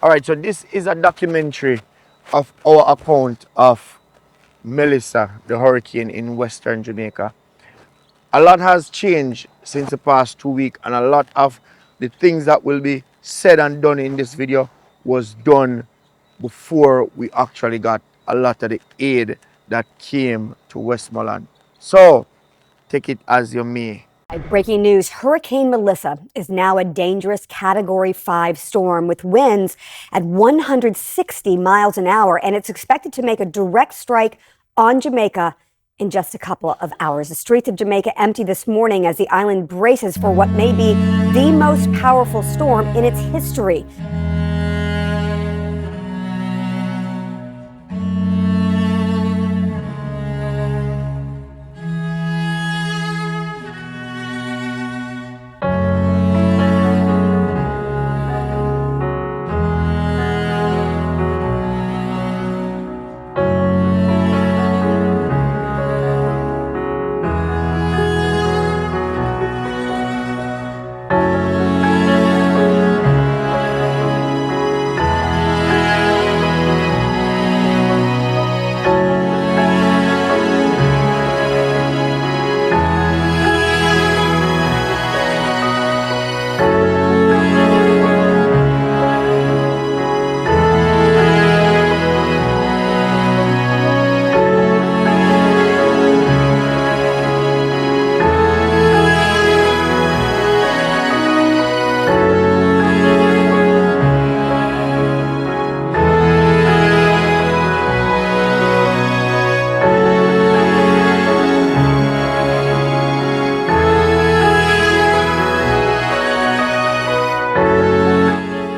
All right, so this is a documentary of our account of Melissa, the hurricane in Western Jamaica. A lot has changed since the past 2 weeks, and a lot of the things that will be said and done in this video was done before we actually got a lot of the aid that came to Westmoreland. So, take it as you may. Breaking news, Hurricane Melissa is now a dangerous Category 5 storm with winds at 160 miles an hour, and it's expected to make a direct strike on Jamaica in just a couple of hours. The streets of Jamaica empty this morning as the island braces for what may be the most powerful storm in its history.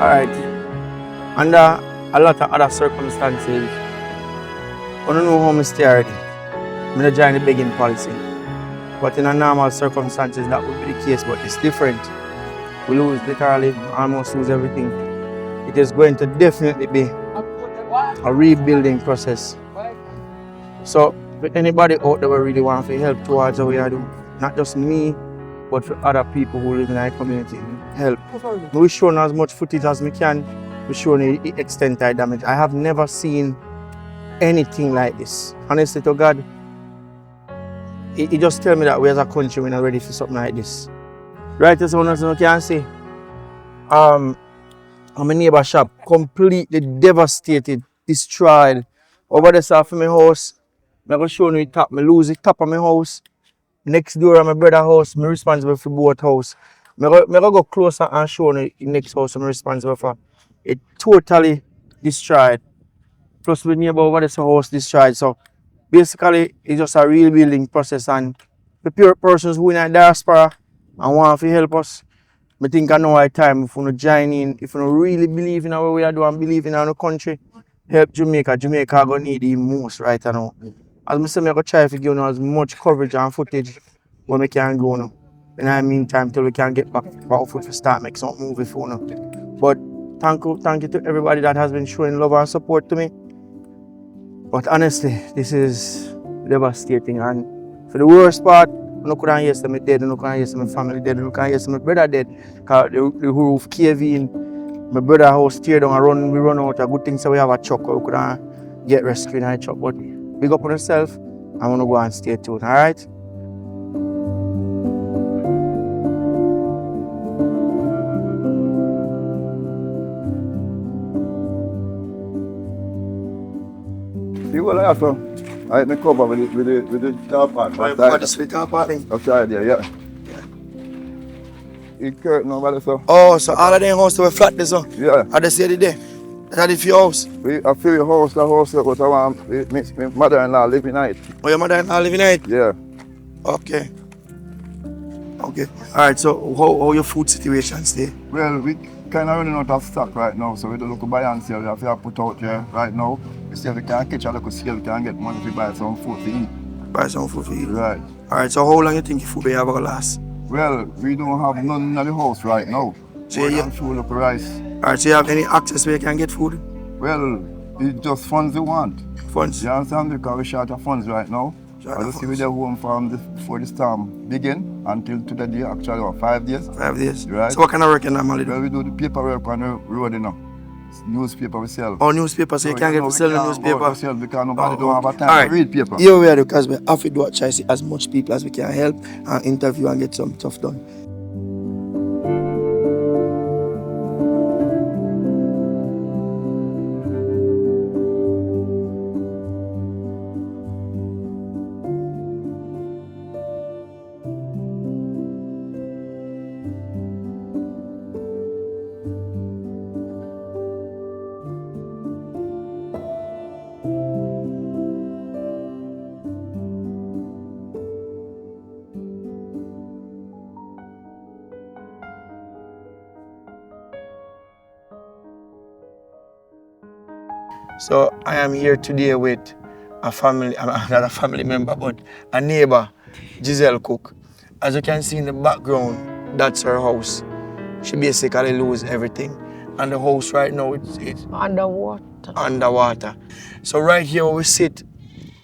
Alright, under a lot of other circumstances, I don't know how I stay already. I'm not join the begging policy. But in a normal circumstances, that would be the case, but it's different. We lose literally, almost lose everything. It is going to definitely be a rebuilding process. So, if anybody out there really want to help towards what we are doing, not just me, but for other people who live in our community, help. We're showing as much footage as we can. We're showing the extent of damage. I have never seen anything like this. Honestly to God, it just tell me that we as a country, we're not ready for something like this. Right as one you can see, my neighbor shop completely devastated, destroyed. Over the side of my house, I'm going to show you the top. I lose the top of my house. Next door of my brother's house, I'm responsible for both houses. I'm going to go closer and show you the next house I'm responsible for. It totally destroyed. Plus the neighbor over this house destroyed. So basically it's just a rebuilding process, and the pure persons who in a diaspora and want to help us, I think I know our time if we join in, if we really believe in what we are doing and believe in our country, help Jamaica. Jamaica are going to need the most right now. As I say, I'm going to try to give you as much coverage and footage when we can go now. In the meantime, till we can get back foot to start make some movie for now. But thank you to everybody that has been showing love and support to me. But honestly, this is devastating, and for the worst part, I couldn't hear them dead, I couldn't hear my family dead, I couldn't hear my brother dead. Because the roof caved in, my brother's house tear down and we run out. A good thing so we have a truck, we couldn't get rescued in a truck. But big up on yourself, I want to go and stay tuned, alright? See what I have to? I had me cover with the top part. What is the top part thing? Outside there, yeah. It curtain over there, so. Oh, so all of them houses were flat there, so? Yeah. How they say the day? That is your house? I feel your house, the house, but I want my mother-in-law living in it. Oh, your mother-in-law living in it? Yeah. Okay. Okay. Alright, so how your food situation stay? Well, we kind of running out of stock right now, so we don't look buy and sell. We have to put out there right now. We see if we can catch a little sale, we can get money to buy some food to eat. Buy some food to eat? Right. Alright, so how long you think your food will have to last? Well, we don't have none in the house right now. So you full up rice. Alright, so you have any access where you can get food? Well, it's just funds we want. Funds? You understand? Because we're short of funds right now. As you see, we're there home from before the storm begin until to the day, actually, 5 days. 5 days. Right. So what kind of work you normally do? Well, we do the paperwork on the road, you know. Newspaper we sell. Or newspaper, so you can't get to sell the newspaper. Sell because nobody don't have a time Alright. to read paper. Here we are because we have to do a try see as much people as we can help and interview and get some stuff done. So I am here today with a family, not a family member, but a neighbor, Giselle Cook. As you can see in the background, that's her house. She basically lose everything. And the house right now, it's underwater. Underwater. So right here where we sit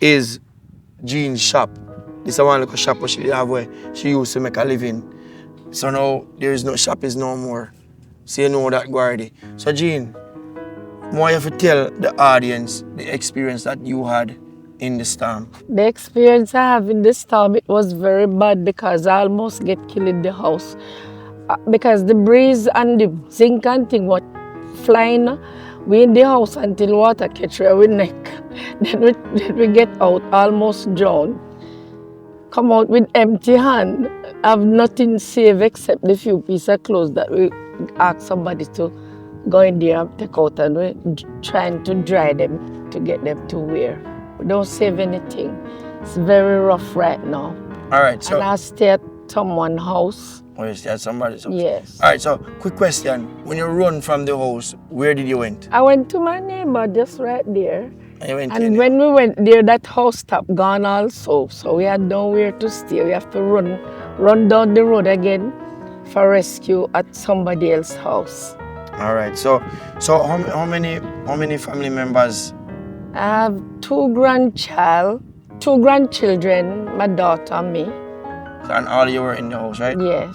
is Jean's shop. This is one little shop where she have where she used to make a living. So now there is no shop is no more. So you know that Guardy. So Jean, why you have to tell the audience the experience that you had in the storm? The experience I have in the storm, it was very bad because I almost get killed in the house. Because the breeze and the zinc and thing was flying. We in the house until water catch our neck. Then we get out, almost drowned. Come out with empty hand. Have nothing saved except the few pieces of clothes that we ask somebody to go in there and take out, and we're trying to dry them to get them to wear. We don't save anything. It's very rough right now. All right, so... And I stay at someone's house. Oh, you stay at somebody's house? Yes. All right, so quick question. When you run from the house, where did you went? I went to my neighbor just right there. And you went and when we went there, that house stopped gone also. So we had nowhere to stay. We have to run down the road again for rescue at somebody else's house. All right. So how many family members? I have two grandchildren, my daughter and me. And all you were in the house, right? Yes.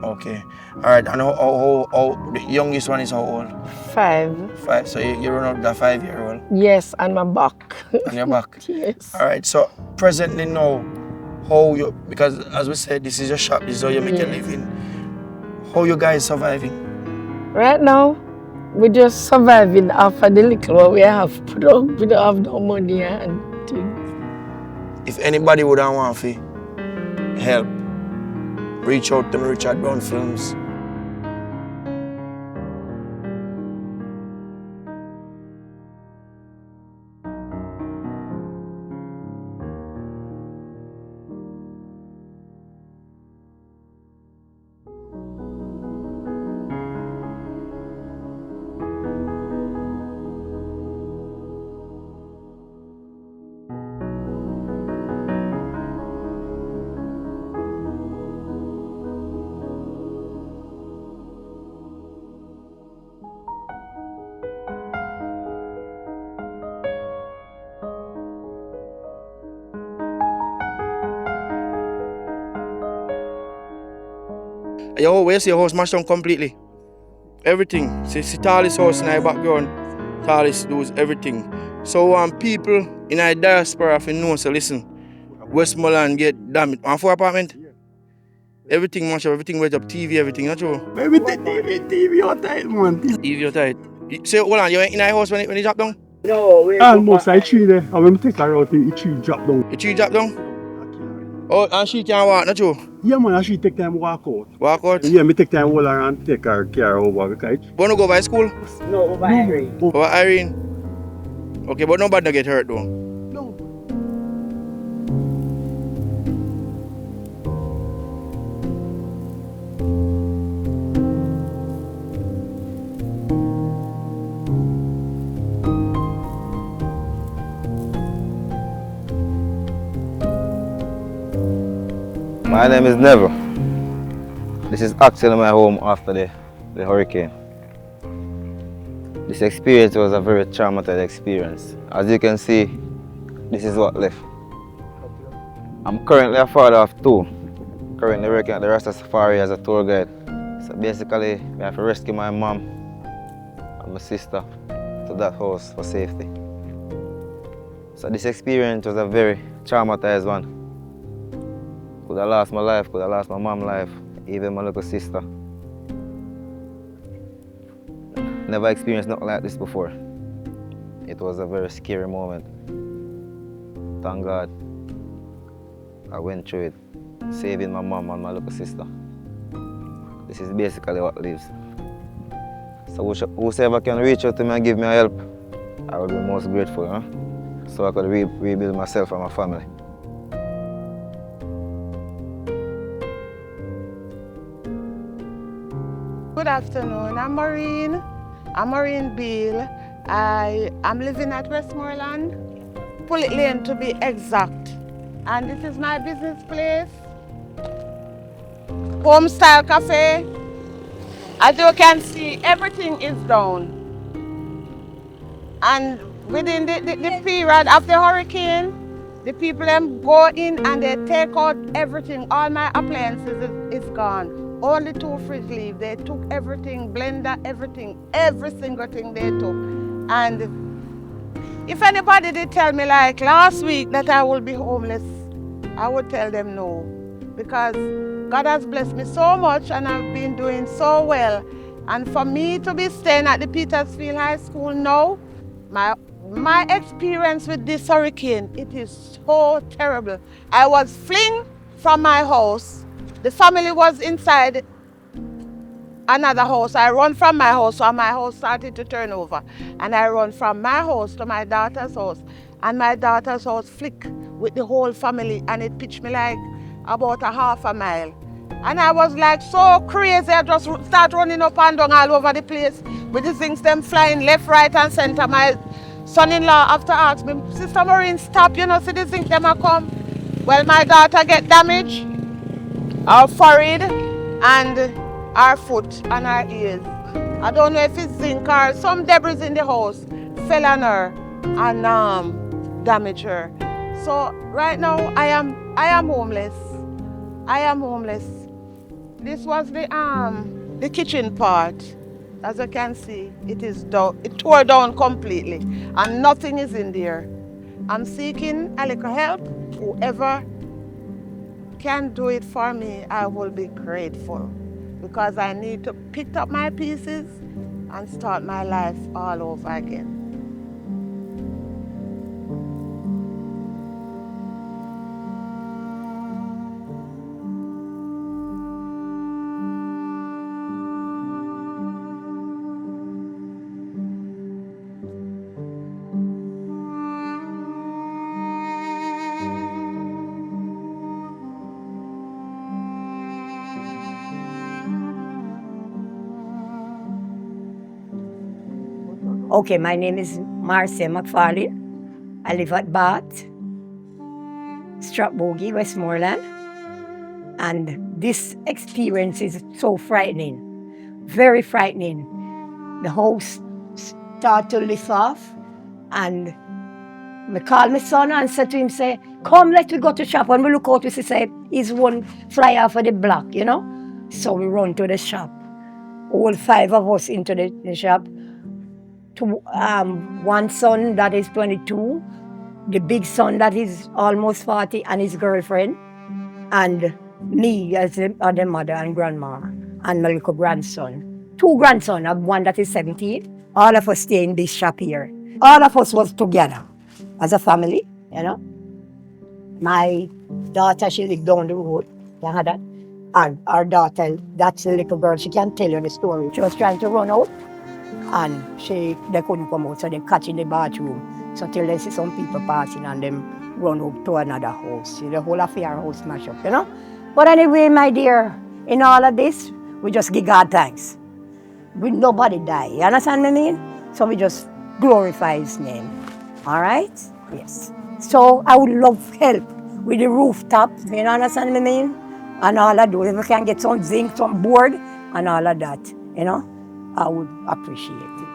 Okay. All right. And how the youngest one is how old? 5. 5. So you run up that 5-year-old? Yes, on my back. On your back? Yes. All right. So presently now, how you, because as we said, this is your shop, this is how you make a living. How you guys surviving? Right now, we're just surviving after the little what we have put up. We don't have no money and things. If anybody would want to help, reach out to me, Richard Brown Films. Yo, where's your house smashed down completely? Everything. See Talis house in the background. Talis does everything. So people in the diaspora have to know, so listen, Westmoreland get damaged. And 4 apartment? Everything mashed up, everything went up, TV, everything, not true? Baby, TV all tight, man. TV you tight. So hold on, you went in the house when it dropped down? No, we almost I tree there. I went to take her out, the tree drop down. The tree dropped down? Oh, and she can't walk, not true? Yeah, man, I should take time walk out. Walk out? Yeah, me take time all around, take her car over. Because Wanna go by school? No, over Irene. Over Irene? Okay, but nobody don't get hurt though? no. My name is Never. This is actually my home after the hurricane. This experience was a very traumatic experience. As you can see, this is what left. I'm currently a father of 2. Currently working at the Rasta Safari as a tour guide. So basically, I have to rescue my mom, and my sister to that house for safety. So this experience was a very traumatized one. Could have lost my life, could have lost my mom's life, even my little sister. Never experienced nothing like this before. It was a very scary moment. Thank God I went through it, saving my mom and my little sister. This is basically what lives. So whoever can reach out to me and give me help, I will be most grateful, huh? So I could rebuild myself and my family. Good afternoon, I'm Maureen. I'm Maureen Beale. I'm living at Westmoreland, Pullet Lane to be exact. And this is my business place, home style cafe. As you can see, everything is down. And within the period of the hurricane, the people them go in and they take out everything. All my appliances is gone. Only 2 fridge leave. They took everything, blender, everything, every single thing they took. And if anybody did tell me like last week that I will be homeless, I would tell them no. Because God has blessed me so much and I've been doing so well. And for me to be staying at the Petersfield High School now, my experience with this hurricane, it is so terrible. I was fleeing from my house. The family was inside another house. I run from my house, so my house started to turn over. And I run from my house to my daughter's house. And my daughter's house flicked with the whole family, and it pitched me like about a half a mile. And I was like so crazy, I just start running up and down all over the place with the things them flying left, right and center. My son-in-law after asked me, Sister Maureen, stop, you know, see the things them a come. Well, my daughter get damaged, her forehead and her foot and her ears. I don't know if it's zinc or some debris in the house fell on her and damaged her. So right now I am homeless. I am homeless. This was the kitchen part. As you can see, it is down, it tore down completely and nothing is in there. I'm seeking a little help. Whoever can do it for me, I will be grateful, because I need to pick up my pieces and start my life all over again. Okay, my name is Marcia McFarlane. I live at Bath, Strathbogie, Westmoreland. And this experience is so frightening, very frightening. The house started to lift off, and I called my son and said to him, say, come, let me go to shop. When we look out, we see, say, he's one fly off of the block, you know? So we run to the shop. All 5 of us into the shop. One son that is 22, the big son that is almost 40, and his girlfriend, and me as the mother and grandma, and my little grandson. 2 grandsons, one that is 17. All of us stay in this shop here. All of us was together as a family, you know. My daughter, she lived down the road, you know that? And our daughter, that's the little girl, she can tell you the story. She was trying to run out, and they couldn't come out, so they catch in the bathroom. So till they see some people passing and them run up to another house. The whole of our house smash up, you know. But anyway, my dear, in all of this, we just give God thanks. Nobody die, you understand what I mean? So we just glorify His name, all right? Yes. So I would love help with the rooftop, you know, understand what I mean? And all of those, if we can get some zinc, some board, and all of that, you know, I would appreciate it.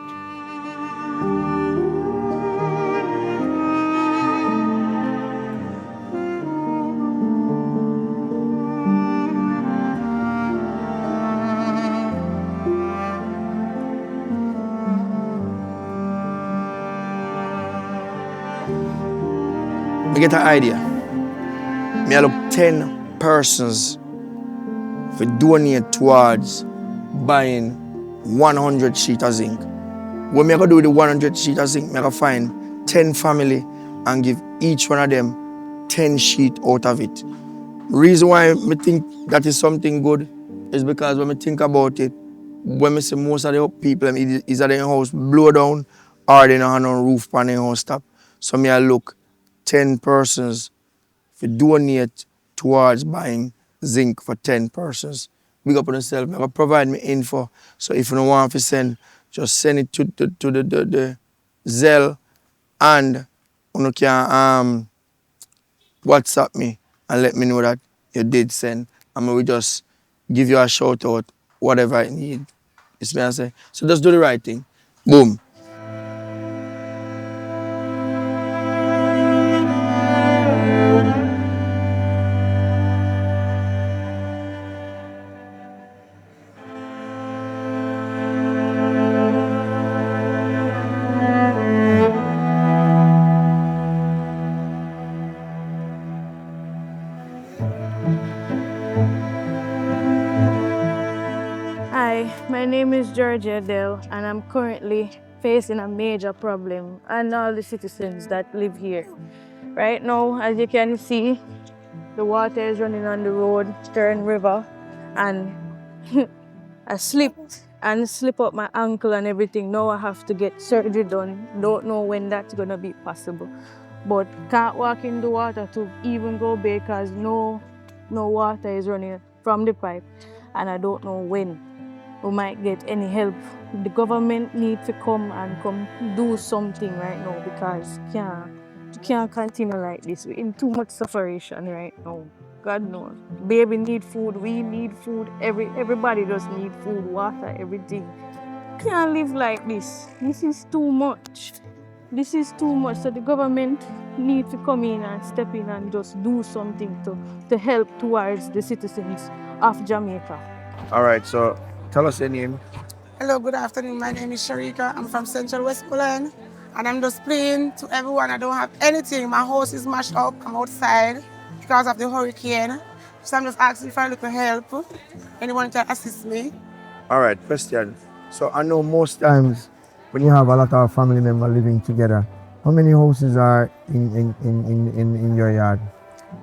Me get an idea. Me I look 10 persons for donate towards buying 100 sheet of zinc. When me I go do with the 100 sheet of zinc, me I go find 10 family and give each one of them 10 sheet out of it. Reason why me think that is something good is because when me think about it, when me see most of the people is at their house blow down or they don't have no roof on their house top. So me I look 10 persons to donate towards buying zinc for 10 persons. Big up on yourself. Me provide me info. So if you don't want to send, just send it to the Zelle and you can WhatsApp me and let me know that you did send. And we will just give you a shout out, whatever I need. You see what I say? So just do the right thing. Boom. Hi, my name is Georgia Dell, and I'm currently facing a major problem, and all the citizens that live here. Right now, as you can see, the water is running on the road, Stern River, and I slipped and slip up my ankle and everything. Now I have to get surgery done. Don't know when that's gonna be possible. But can't walk in the water to even go because no water is running from the pipe, and I don't know when we might get any help. The government needs to come do something right now because can't continue like this. We're in too much suffering right now. God knows. Baby need food, we need food, everybody just need food, water, everything. Can't live like this. This is too much. This is too much. So the government needs to come in and step in and just do something to help towards the citizens of Jamaica. All right, so tell us your name. Hello, good afternoon. My name is Sharika. I'm from Central Westmoreland, and I'm just playing to everyone. I don't have anything. My house is mashed up. I'm outside because of the hurricane. So I'm just asking for a little help. Anyone can assist me? All right, question. So I know most times when you have a lot of family members living together, how many houses are in your yard?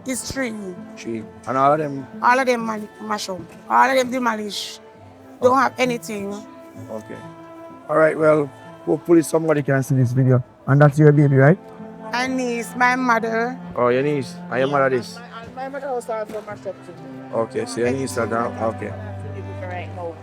It's three. Three. And all of them? All of them mashed up. All of them demolished. Don't have anything. Okay. All right, well, hopefully somebody can see this video. And that's your baby, right? My niece, my mother. Oh, your niece. And your mother this? My mother also has a mashed up too. Okay, so your niece are down. Okay. Right now.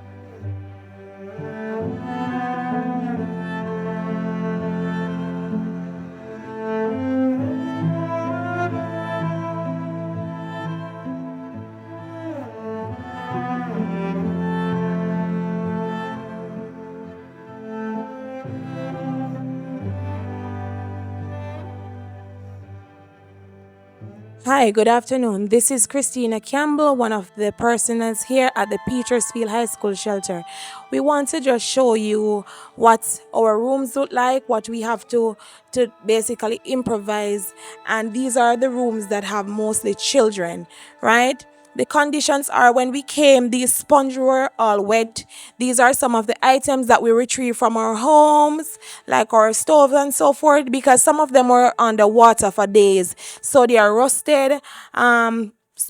Hi, good afternoon. This is Christina Campbell, one of the persons here at the Petersfield High School shelter. We want to just show you what our rooms look like, what we have to basically improvise. And these are the rooms that have mostly children, right? The conditions are when we came, these sponges were all wet. These are some of the items that we retrieved from our homes, like our stoves and so forth, because some of them were underwater for days. So they are rusted.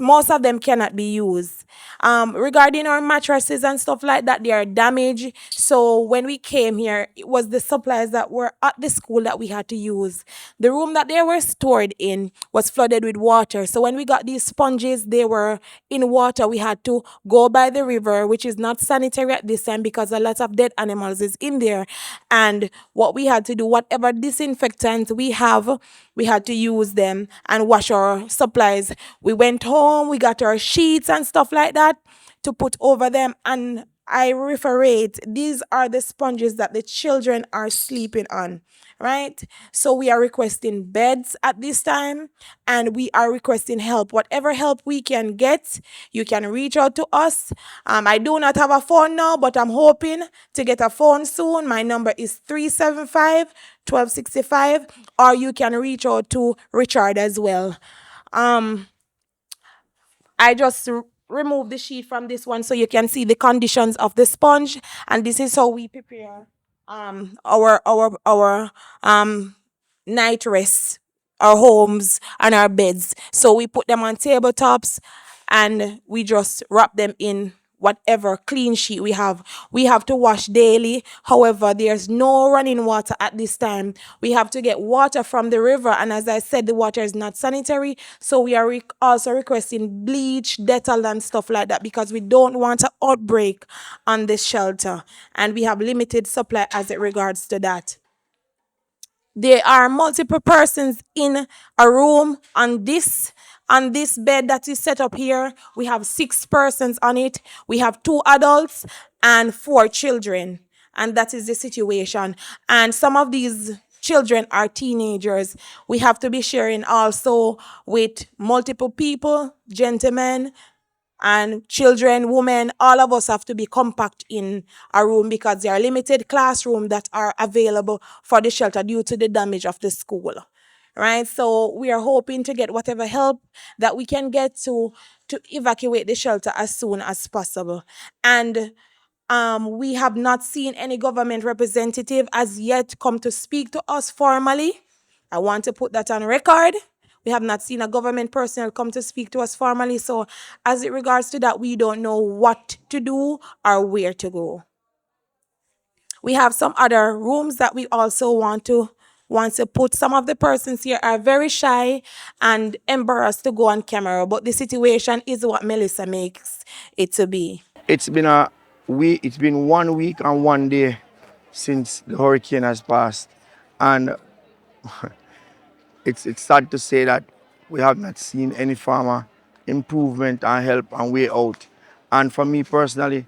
Most of them cannot be used. Regarding our mattresses and stuff like that, they are damaged. So when we came here, it was the supplies that were at the school that we had to use. The room that they were stored in was flooded with water. So when we got these sponges, they were in water. We had to go by the river, which is not sanitary at this time because a lot of dead animals is in there. And what we had to do, whatever disinfectant we have, we had to use them and wash our supplies. We went home, we got our sheets and stuff like that to put over them. And I reiterate, these are the sponges that the children are sleeping on, right? So we are requesting beds at this time, and we are requesting help. Whatever help we can get, you can reach out to us. I do not have a phone now, but I'm hoping to get a phone soon. My number is 375-1265, or you can reach out to Richard as well. I just remove the sheet from this one so you can see the conditions of the sponge, and this is how we prepare our night rest, our homes and our beds. So we put them on tabletops and we just wrap them in whatever clean sheet we have. We have to wash daily. However, there's no running water at this time. We have to get water from the river, and as I said, the water is not sanitary. So we are also requesting bleach, Dettol, and stuff like that because we don't want an outbreak on this shelter, and we have limited supply as it regards to that. There are multiple persons in a room on this bed that is set up here. We have 6 persons on it. We have 2 adults and 4 children, and that is the situation. And some of these children are teenagers. We have to be sharing also with multiple people, gentlemen and children, women. All of us have to be compact in a room because there are limited classrooms that are available for the shelter due to the damage of the school. Right, so we are hoping to get whatever help that we can get to evacuate the shelter as soon as possible. And we have not seen any government representative as yet come to speak to us formally. I want to put that on record. We have not seen a government personnel come to speak to us formally. So as it regards to that, we don't know what to do or where to go. We have some other rooms that we also want to put. Some of the persons here are very shy and embarrassed to go on camera, but the situation is what Melissa makes it to be. It's been a week. It's been 1 week and 1 day since the hurricane has passed, and it's sad to say that we have not seen any form of improvement and help and way out. And for me personally,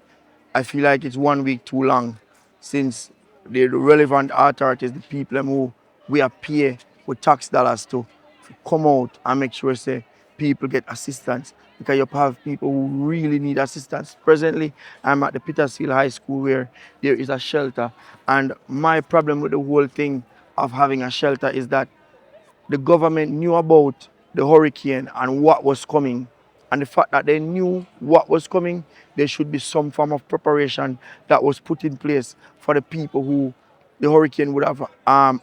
I feel like it's 1 week too long since the relevant authorities, the people who we are pay with tax dollars to come out and make sure say people get assistance, because you have people who really need assistance. Presently, I'm at the Petersfield High School where there is a shelter, and my problem with the whole thing of having a shelter is that the government knew about the hurricane and what was coming. And the fact that they knew what was coming, there should be some form of preparation that was put in place for the people who the hurricane would have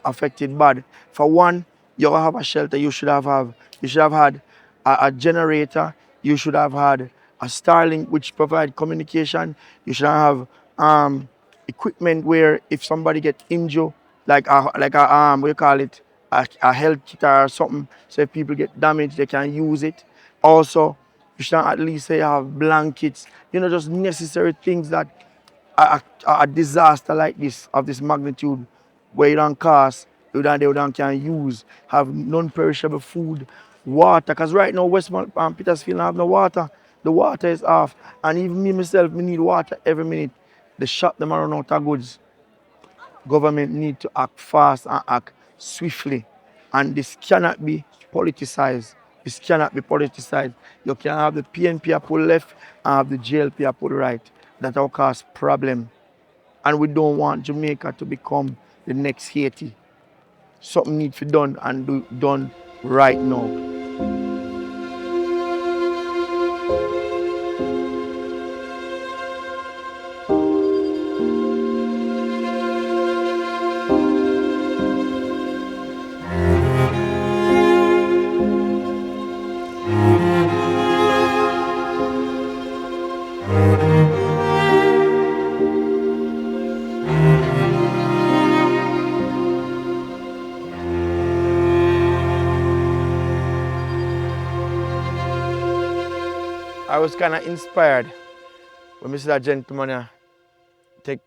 affected bad. For one, you have a shelter. You should have had a generator. You should have had a Starlink which provide communication. You should have equipment where if somebody get injured, like a what you call it, a health kit or something, so if people get damaged, they can use it. Also, you should at least say you have blankets, just necessary things that a disaster like this, of this magnitude, where you don't cost, they don't can use, have non-perishable food, water, because right now Westmoreland and Petersfield don't have no water. The water is off, and even me myself, me need water every minute. The shop them are run out of goods. Government need to act fast and act swiftly. And this cannot be politicized. This cannot be politicized. You can have the PNP pull left and have the JLP pull right. That will cause problem. And we don't want Jamaica to become the next Haiti. Something needs to be done and done right now. I was kind of inspired when I see that gentleman take,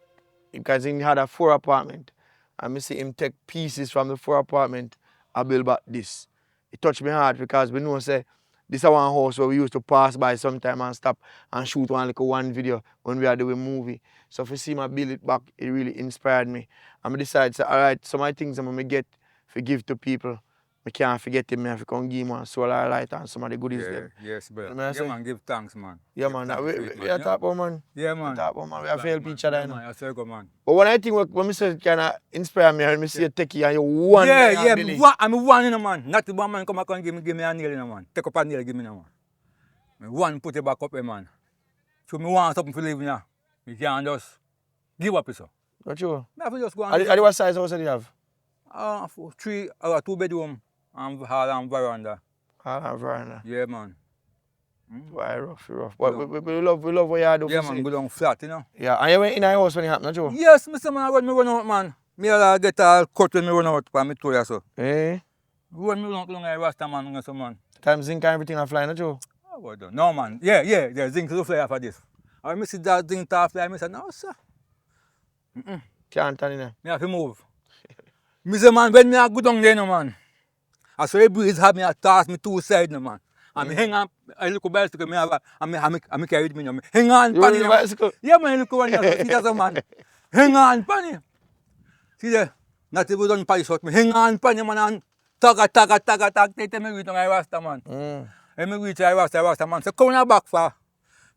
because he had a 4 apartment, and I see him take pieces from the 4 apartment and build back this. It touched me hard because we know say This is one house where we used to pass by sometime and stop and shoot one video when we are doing movie. So if you see me build it back, it really inspired me. And I decided, so, all right, some of the things I'm going to get to give to people, I can't forget them. I have to come give them solar light and some of the goodies there. Yes, brother. You know what Yeah, I'm man, give thanks, man. Yeah, Give man. thanks We to it, are talking about, man. Yeah, man. We talk about, man. We have to help each other. Yeah, You know? man. That's very good, man. But one I think when I say kind of inspire me, when I see you take it and you one. I'm one in a man. Not the one man come back and give me a nail in a man. Take up a nail, give me a man. Me one put it back up, man. So me want something to live now. You can't just give up, so. Not sure. I have to just go and And what size house do you have? 2-bedroom and hall and veranda. Hall and veranda. Yeah, man. Why rough. But we love what you do. Yeah, man, go down flat, you know. Yeah, and you went in a house when it happened, not true? Yes, Mr. Man, when me run out, man. Me get all cut when me run out, but me told you so. Eh? When me run out, long I rasta man, so man. Time zinc and everything are flying, not true? Oh, well done. No, man. Yeah, zinc will fly after this. I miss that zinc to fly, I said, no, sir. Can't turn in there. Me have to move. Me say, man, when me a go down there, no, man. I saw the breeze have me a toss me two sides, no, man. And me hang on, I look a bicycle, me have a, and me carry it, me, no, me hang on, you panny. Bicycle? Yeah, man, look one here, see that's a man. Hang on, panny. See there, not even done polish out me, hang on, panny, man, and tag, take me reach on my rasta, man. And me reach I rasta, man. So come on back for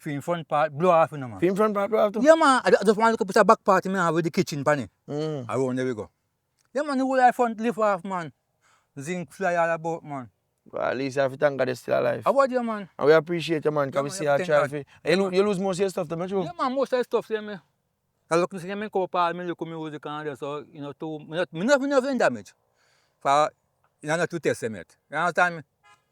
in front part, blow off, you know, man. In front part, blow off too? Yeah, man, I just want to put a back part, me have with the kitchen, panny. Around there we go. Yeah, man, the whole life front live off, man. Zinc fly all about, man. Well, at least you have to thank God you're still alive. How about you, man? And we appreciate you, man, because we see our child. You lose most of your stuff, don't you? Yeah, man, most of the stuff, see me. I look see me couple part, me look at music and there, so, you know, me not in damage. For, you know, not to test them yet. You understand me?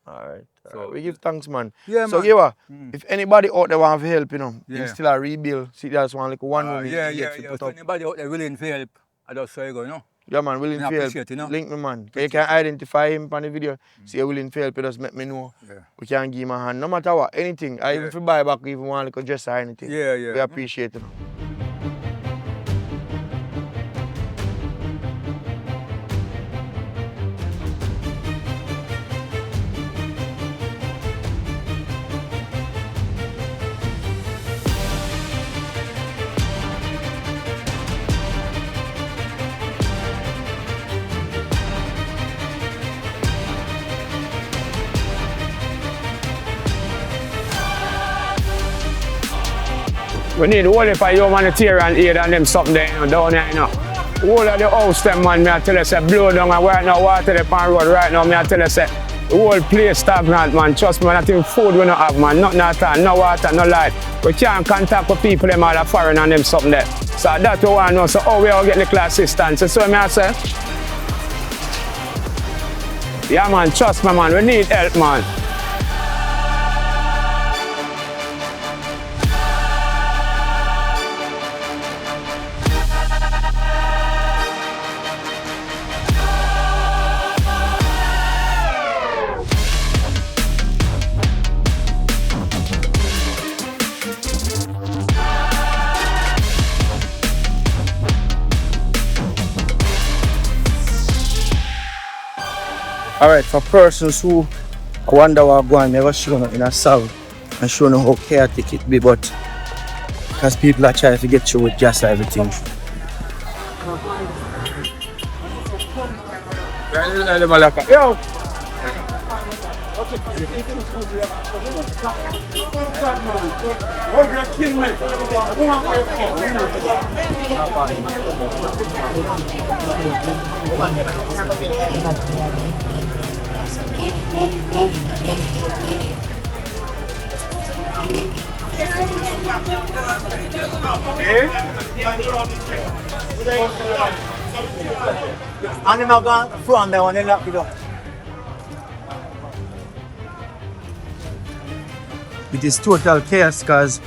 Alright. So we give thanks, man. Yeah, so, man. Giwa, if anybody out there want to help, you know, Yeah. you still a rebuild, see that's one like one room Yeah. put So up. anybody out there willing to help, I just say go, you know. Yeah, man, willing to help. Appreciate, you know. Link me, man. You can identify him on the video. See you're willing to help, you just let me know. Yeah. We can give him a hand. No matter what, anything. I even if you buy back, even one like a dress or anything. Yeah. We appreciate it. We need all of humanitarian aid and them something there, you know, down here, you know. All of the house them, man, me I tell you, say, blow down and right now, water the pan road right now, me I tell you, say, the whole place stagnant, man. Trust me, nothing food we don't have, man. Nothing at all, no water, no light. We can't contact with people, them all the foreign and them something there. So that's what we want to know, so how we all get the assistance. So me I say, yeah, man, trust me, man, we need help, man. Alright, for persons who wonder what going, never show them in a south and show them how chaotic it be, but because people are trying to get through with just everything. Yo! Animal gun from there when they lock it up. It is total chaos because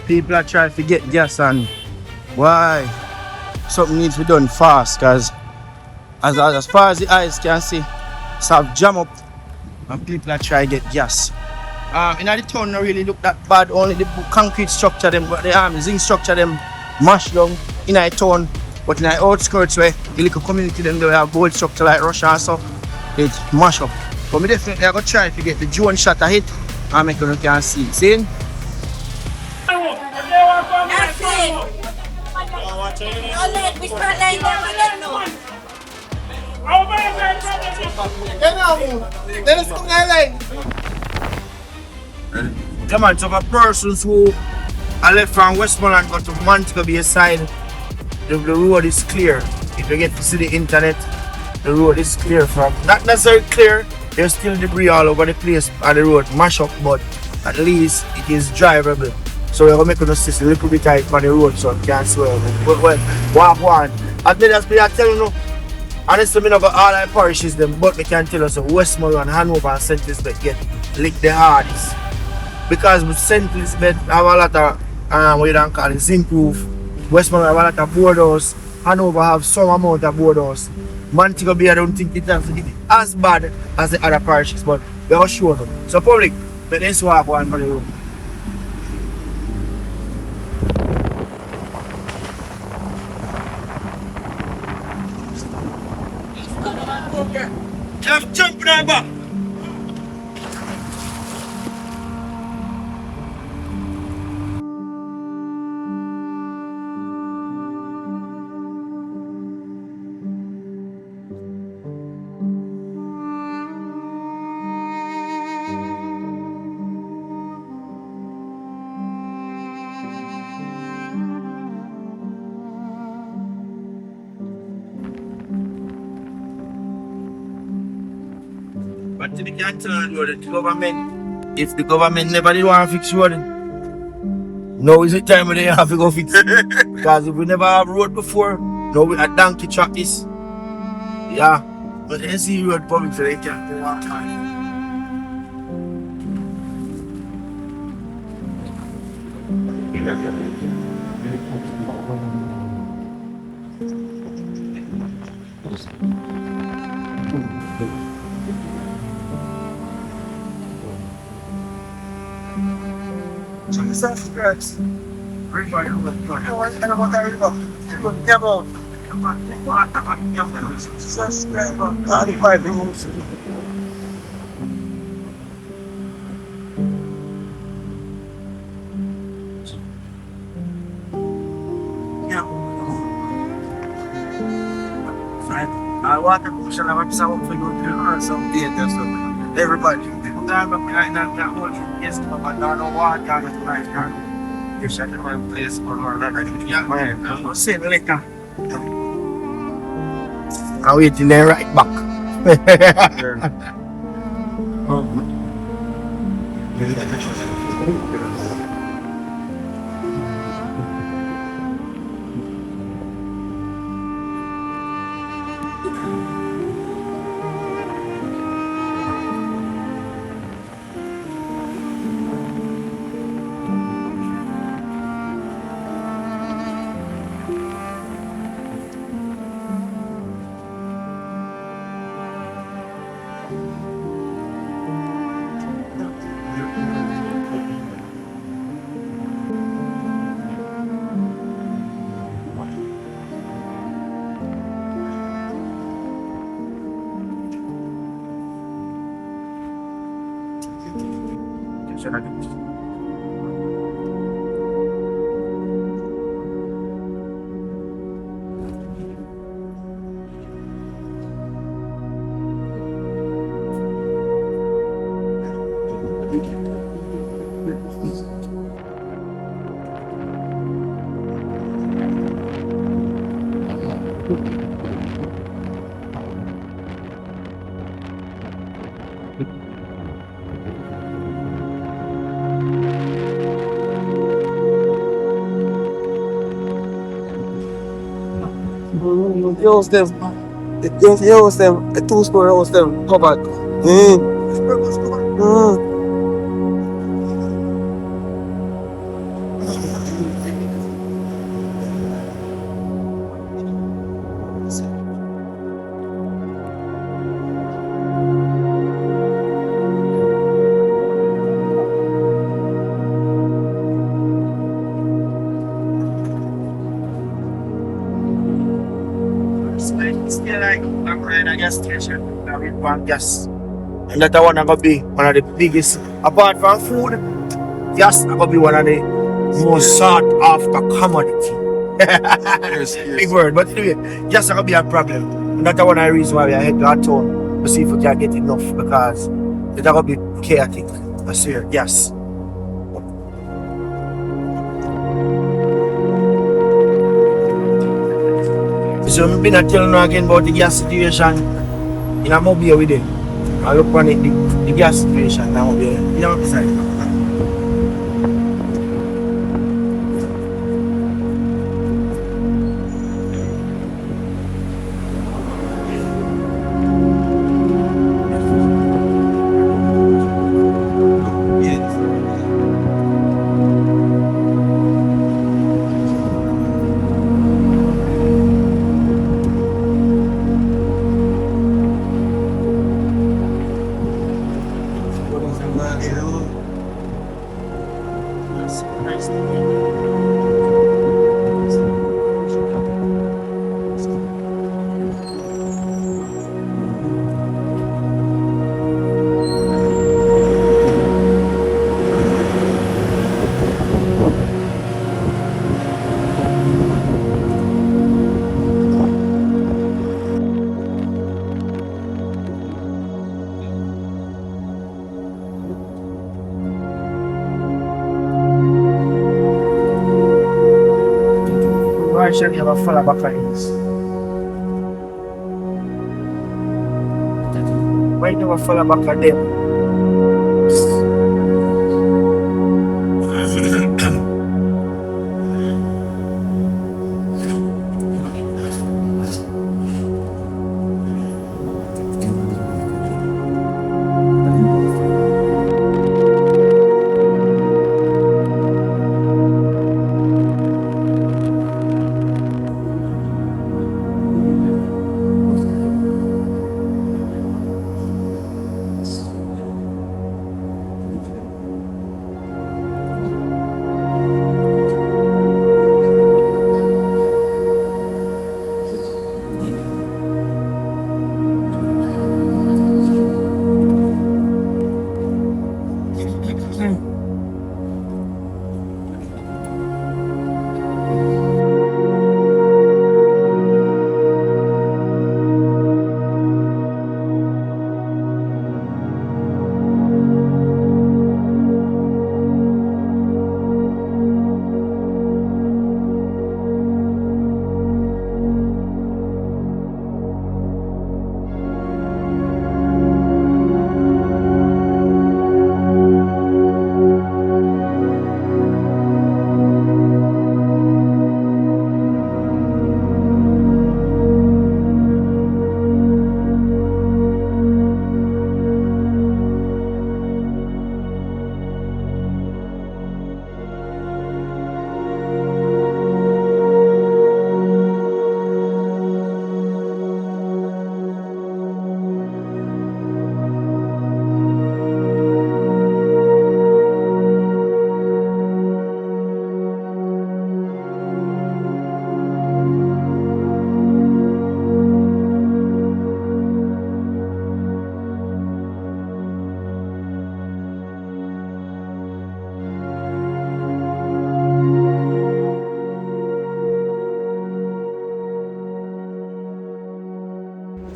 people are trying to get gas and why something needs to be done fast because as far as the eyes can see, it's have jam up and people are trying to get gas. In the town not really look that bad, only the concrete structure them, but the zinc structure them mash down in the town, but in the outskirts where the little community them they have gold structure like Russia and so it mash up. But me definitely I go try to get the drone shot of it and make you can see. See? That's it. Don't let me start like that no. Come on, so for persons who are left from Westmoreland go to Montego Bay side, the road is clear. If you get to see the internet, the road is clear from. Not necessarily clear, there's still debris all over the place and the road mash up, but at least it is drivable. So we're going to make us a little bit tight on the road so you can swear. But walk one. As me just be telling you, honestly, I don't got all our parishes them, but we can tell us Westmoreland, Hanover and St. Elizabeth get licked the hardest. Because with St. Elizabeth have a lot of what you don't call it, zinc roof. Westmoreland have a lot of boardhouse. Hanover have some amount of boardhouse. Montego Bay I don't think it has as bad as the other parishes, but we are sure them. So public, let's walk one for the road. Just jump in back. But we can't tell you that the government, if the government never did want to fix road, now is the time when they have to go fix it. Because if we never have road before, now we a donkey track this. Yeah. But they see road public so they can't walk on. So the subscribes. Everybody who was going. I don't want to go. Never. Subscribe. God, if I do. I want to push on our sound for you or something. Everybody, time of behind that whole yes, but I don't know what kind of life you said in my place or that. Yeah, man, I'll see you later. I'll wait till they're right back. Use them, the two-story house them covered. Still like I'm running a gas station. I mean one gas. And that one gonna be one of the biggest, apart from food, gas gonna be one of the most sought after commodity. Big word, but anyway, gas gonna be a problem. And that's one of the reasons why we are heading to our town to see if we can get enough, because it's gonna be chaotic. I swear, gas. So I've been telling you again about the gas situation in a mobile with it. I look on it, the gas situation now. You know what I'm saying? Why should you have a full back like this? Why do you have a full back like them?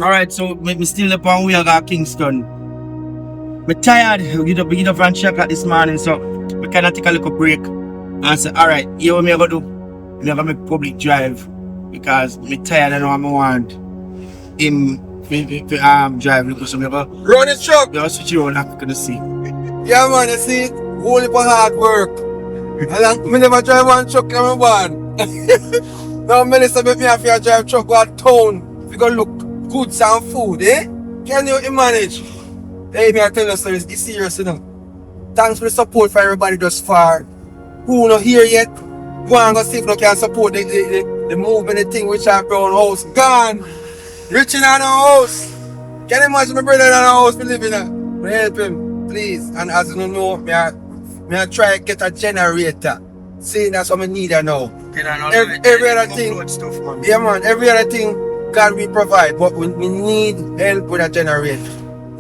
Alright, so me still up on way I got Kingston. Me tired, we get up from check out this morning, so we kinda take a little break and say, alright, here what me gonna do? Me gonna make public drive because me tired and I want him to drive because me go Run his truck! Yeah, switch it on, I'm gonna see. Yeah man, you see, whole heap of hard work. And me never drive one truck in my van. Now Melissa make me have to drive truck go to town. We gonna look good sound food, eh? Can you manage? Hey, me I tell you so it's serious, you know. Thanks for the support for everybody thus far. Who not here yet? Go and go see if you can support the movement, the thing which I brown house. Gone! Rich in our house! Can you imagine my brother in our house we live in? Me help him, please. And as you know, me I try to get a generator. See, that's what I need now. Every other thing, stuff, yeah man, every other thing God will provide, but we need help with a generator.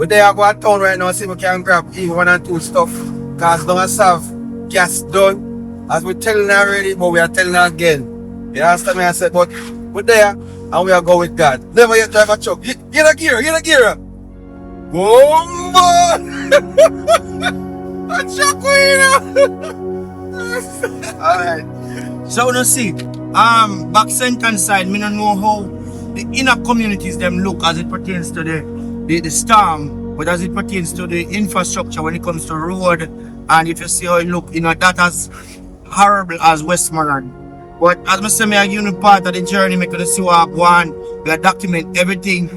But they are going town right now, see if we can grab even 1 or 2 stuff. Because don't have gas done. As we telling her already, but we are telling her again. You understand me? I said, but we're there and we are going with God. Never yet drive a truck. Get a gear. Boom! A truck Alright. So you see, back sentence side, me don't know how the inner communities them look as it pertains to the storm, but as it pertains to the infrastructure when it comes to road, and if you see how it look, that as horrible as Westmoreland. But as I say, me are giving part of the journey, make to see what I want, we document everything,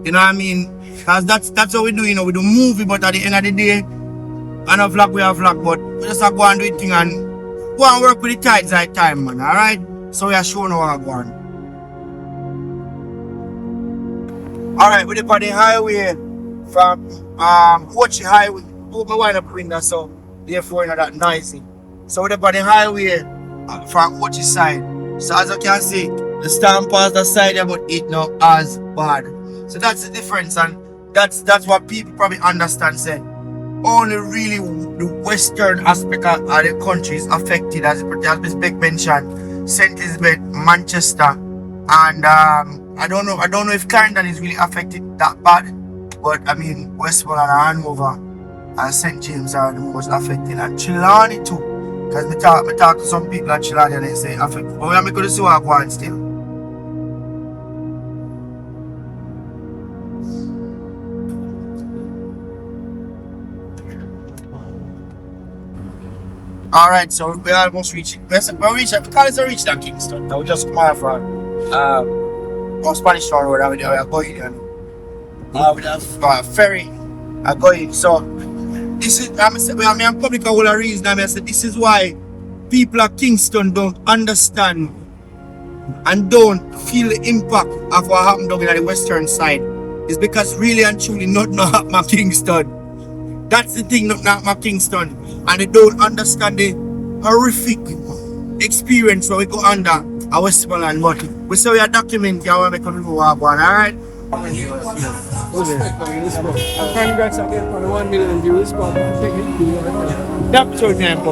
you know what I mean? Because that's how we do, we do movie, but at the end of the day, and a vlog, we have vlog, but we just go and do it thing and go and work with the tides at time, man, alright? So we are showing how I go on. Alright, we're on the highway from Kochi Highway. Oh, my wind up window, so therefore not that noisy. So we're on the highway from Kochi side. So as you can see, the storm passed the side there, but it not as bad. So that's the difference, and that's what people probably understand, say. Only really the western aspect of the country is affected, as Big mentioned, St. Elizabeth, Manchester, and I don't know if Clarendon is really affected that bad, but I mean Westmoreland and Hanover and St. James are the most affected, and Trelawney too, because me talk to some people at Trelawney and they say affected, but we are going to see what I want still. Alright, so we almost reached it. Because it's reached Kingston. Now we just come out from Spanish Town Road and we are going and we have ferry going. So this is I'm public all a reason. I said this is why people at Kingston don't understand and don't feel the impact of what happened down in the western side. It's because really and truly nothing happened at Kingston. That's the thing, not my Kingston, and they don't understand the horrific experience where we go under a Westmoreland. But we say we are documenting how we come to walk one, alright? Congrats again for the 1 million views, but That's your name.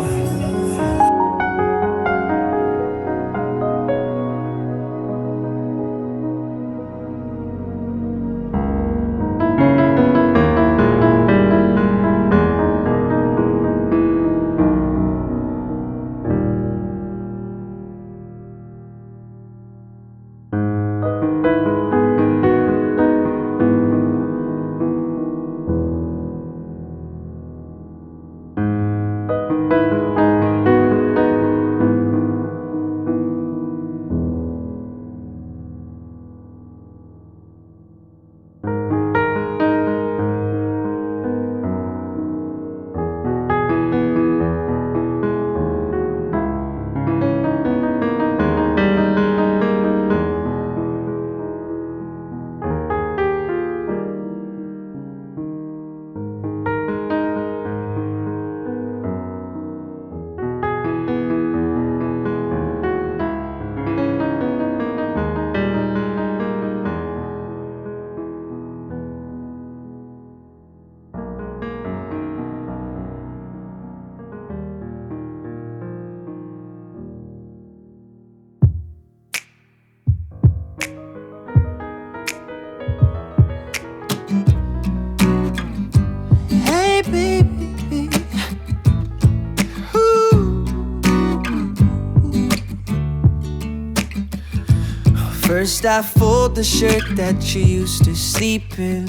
First I fold the shirt that you used to sleep in.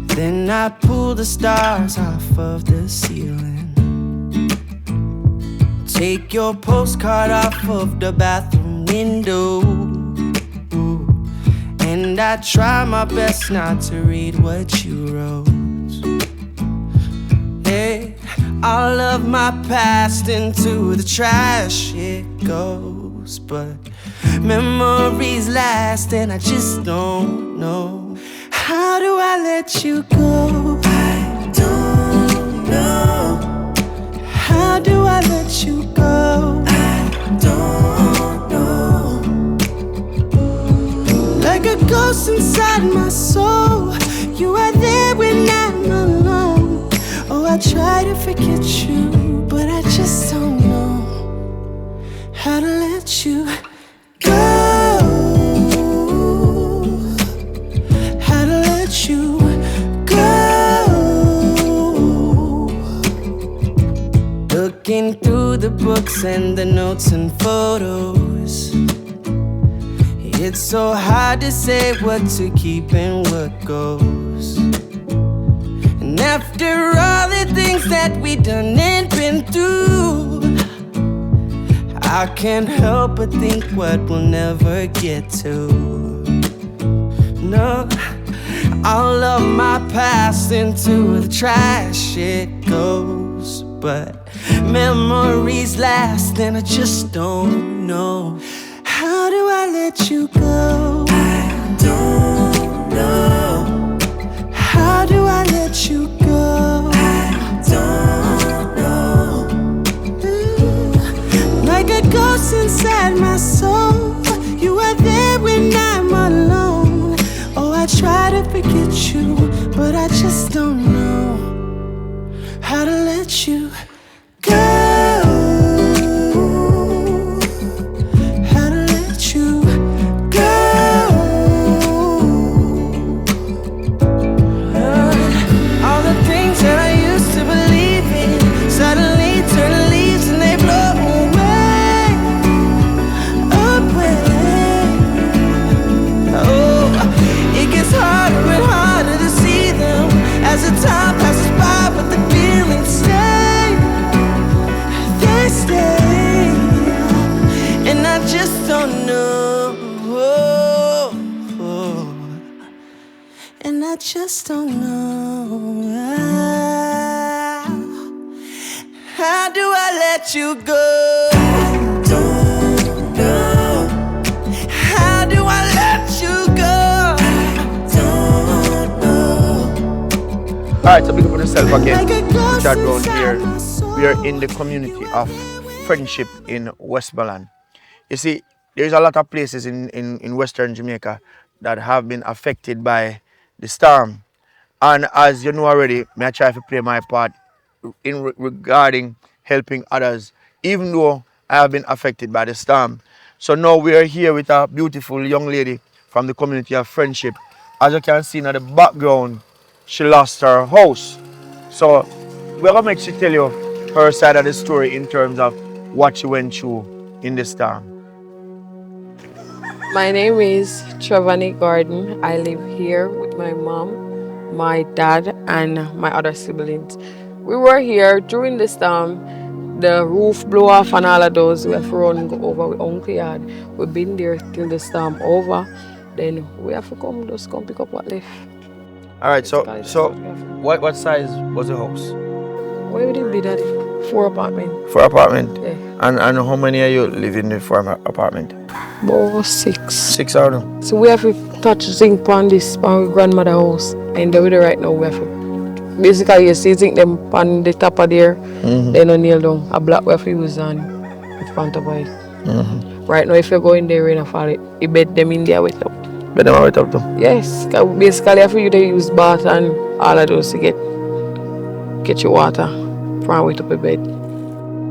Then I pull the stars off of the ceiling. Take your postcard off of the bathroom window. And I try my best not to read what you wrote. Hey, all of my past into the trash it goes, but memories last and I just don't know. How do I let you go? I don't know. How do I let you go? I don't know. Like a ghost inside my soul, You are there when I'm alone. Oh, I try to forget you, but I just don't know how to let you go. How to let you go. Looking through the books and the notes and photos, it's so hard to say what to keep and what goes. And after all the things that we done and been through, I can't help but think what we'll never get to. No, all of my past into the trash it goes, but memories last and I just don't know. How do I let you go? I don't know. How do I let you go? I don't know. Like a ghost inside my soul, you are there when I'm alone. Oh, I try to forget you, but I just don't know how to let you go. As the time passes by, but the feelings stay. They stay, and I just don't know. And I just don't know. How do I let you go? I don't know. How do I let you go? Alright, so big up on yourself again. Richard Brown here. We are in the community of Friendship in Westmoreland. You see, there's a lot of places in Western Jamaica that have been affected by the storm. And as you know already, I try to play my part in regarding helping others, even though I have been affected by the storm. So now we are here with a beautiful young lady from the community of Friendship. As you can see in the background, she lost her house. So we're going to make she tell you her side of the story in terms of what she went through in the storm. My name is Travani Gordon. I live here with my mom, my dad, and my other siblings. We were here during the storm. The roof blew off and all of those. We have to run and go over with Uncle Yard. We've been there till the storm over. Then we have to just come pick up what left. Alright, so what size was the house? Where did be that? 4 apartment. 4 apartment? Yeah. And how many are you living in the 4 apartment? About 6. 6 out of them. So we have to touch zinc on this on grandmother's house. And the way right now we have to basically you see zinc them on the top of there, then on nail down. A block we have to use on in front of it. Right now if you go in there rain and fall, you bed them in there wet up. Bed them wet up too? Yes. Basically if you use bath and all of those to get your water from wet up your bed.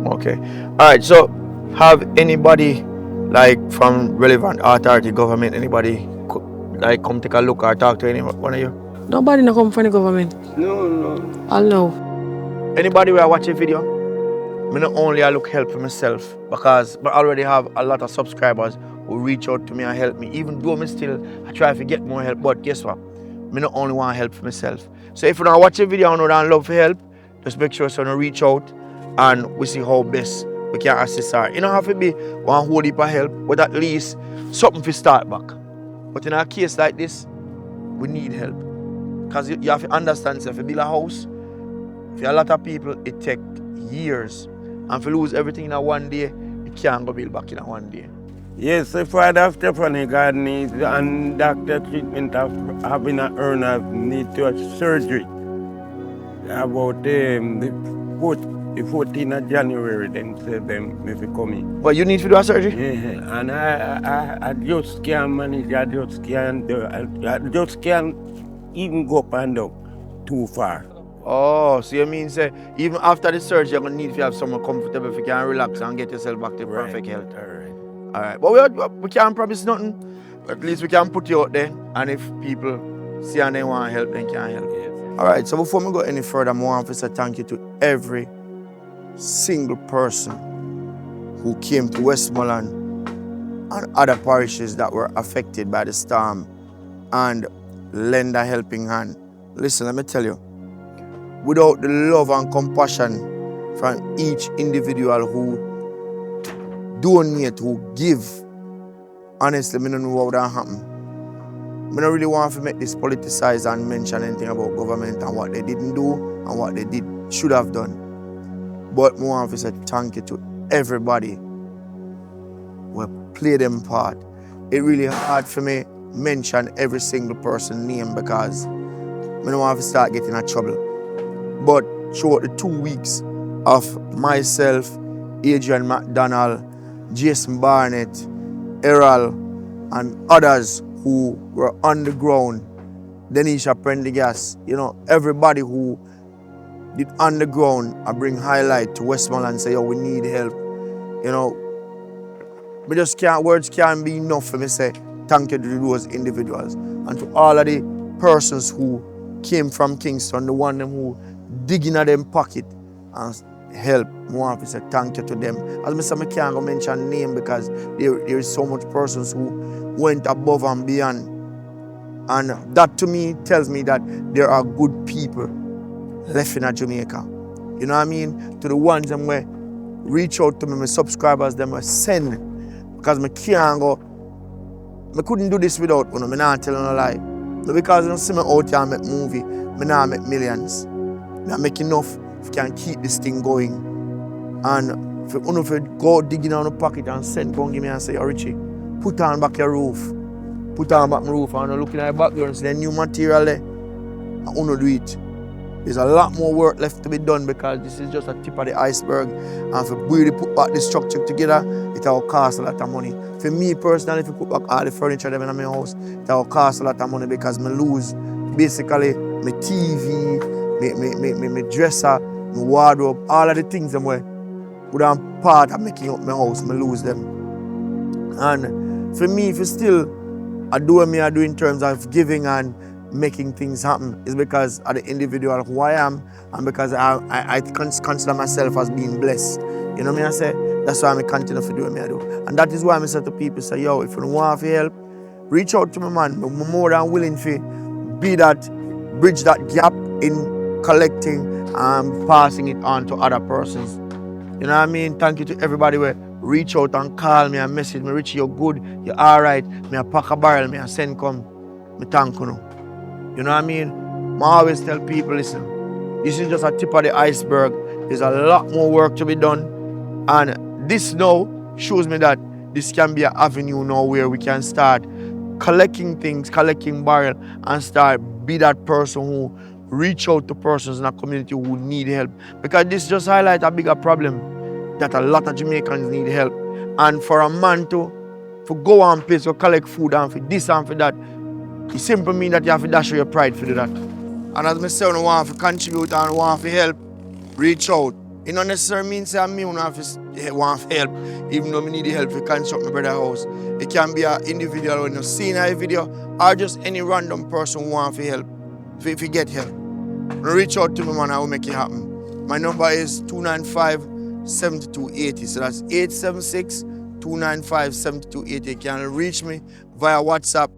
Okay. Alright, so have anybody like from relevant authority, government, anybody like come take a look or talk to one of you? Nobody no come from the government. No. I'll know. Anybody who watch a video, I not only I look help for myself because I already have a lot of subscribers who reach out to me and help me. Even though I try to get more help, but guess what? I not only want help for myself. So if you don't watch a video and don't love for help, just make sure you reach out and we see how best we can assist her. You don't have to be one whole heap of help, but at least something to start back. But in a case like this, we need help. Because you have to understand, so if you build a house, for a lot of people, it takes years. And if you lose everything in one day, you can't go build back in one day. Yes, the father of Stephanie Garden is and doctor treatment of having a earner need to have surgery. About the 14th of January, then said them if you come in. But you need to do a surgery? Yeah, and I just can't manage, I just can't even go up and down too far. Oh, so you mean say even after the surgery you're gonna need to have somewhere comfortable if you can relax and get yourself back to perfect health. Alright. But we can't promise nothing. But at least we can put you out there, and if people see and they want help, they can help. Alright, so before we go any further, I want to say thank you to every single person who came to Westmoreland and other parishes that were affected by the storm and lend a helping hand. Listen, let me tell you, without the love and compassion from each individual who donate, who give, honestly, I don't know what would have happened. I don't really want to make this politicized and mention anything about government and what they didn't do and what they should have done. But I want to say thank you to everybody who played them part. It really hard for me mention every single person's name because I don't want to start getting in trouble. But throughout the 2 weeks of myself, Adrian McDonald, Jason Barnett, Errol, and others who were on the ground, Denisha Prendergast, everybody who did on the ground, I bring highlight to Westmoreland and say, yo, we need help. Words can't be enough for me to say thank you to those individuals. And to all of the persons who came from Kingston, the one them who dig in them pocket and help, I want to say thank you to them. As I said, I can't go mention name because there is so much persons who went above and beyond. And that to me tells me that there are good people left in Jamaica. You know what I mean? To the ones that reach out to me, my subscribers, them send. Because I can't go, I couldn't do this without you, I'm not telling a lie. Not because you see me out here and make movie, I not make millions. I make enough if I can keep this thing going. And if you go digging on the pocket and send, go and give me and say, oh Richie, put on back your roof. Put on back my roof and looking at the background and see the new material there. And do it. There's a lot more work left to be done because this is just a tip of the iceberg. And if you really put back the structure together, it will cost a lot of money. For me personally, if you put back all the furniture in my house, it will cost a lot of money because I lose basically my TV, my dresser, my wardrobe, all of the things that would have part of making up my house, I lose them. And for me, if you still do what I do in terms of giving and making things happen, is because of the individual who I am and because I consider myself as being blessed. You know what I say? That's why I continue to do what I do. And that is why I say to people, say, yo, if you don't want to help, reach out to me, man. I'm more than willing to bridge that gap in collecting and passing it on to other persons. You know what I mean? Thank you to everybody who reach out and call me and message me, Richie, you're good, you're all right. Me a pack a barrel, me a send come, me thank you. You know what I mean? I always tell people, listen, this is just a tip of the iceberg. There's a lot more work to be done. And this now shows me that this can be an avenue now where we can start collecting things, collecting barrel, and start be that person who reach out to persons in a community who need help. Because this just highlights a bigger problem that a lot of Jamaicans need help. And for a man to go on place to collect food and for this and for that, it simply means that you have to dash your pride for do that. And as I say, I want to contribute and want to help, reach out. It don't necessarily mean that I want to help, even though I need the help to construct my brother's house. It can be an individual when you've seen a video or just any random person who wants to help, if you get help. Reach out to me, man, I will make it happen. My number is 295-7280. So that's 876-295-7280. You can reach me via WhatsApp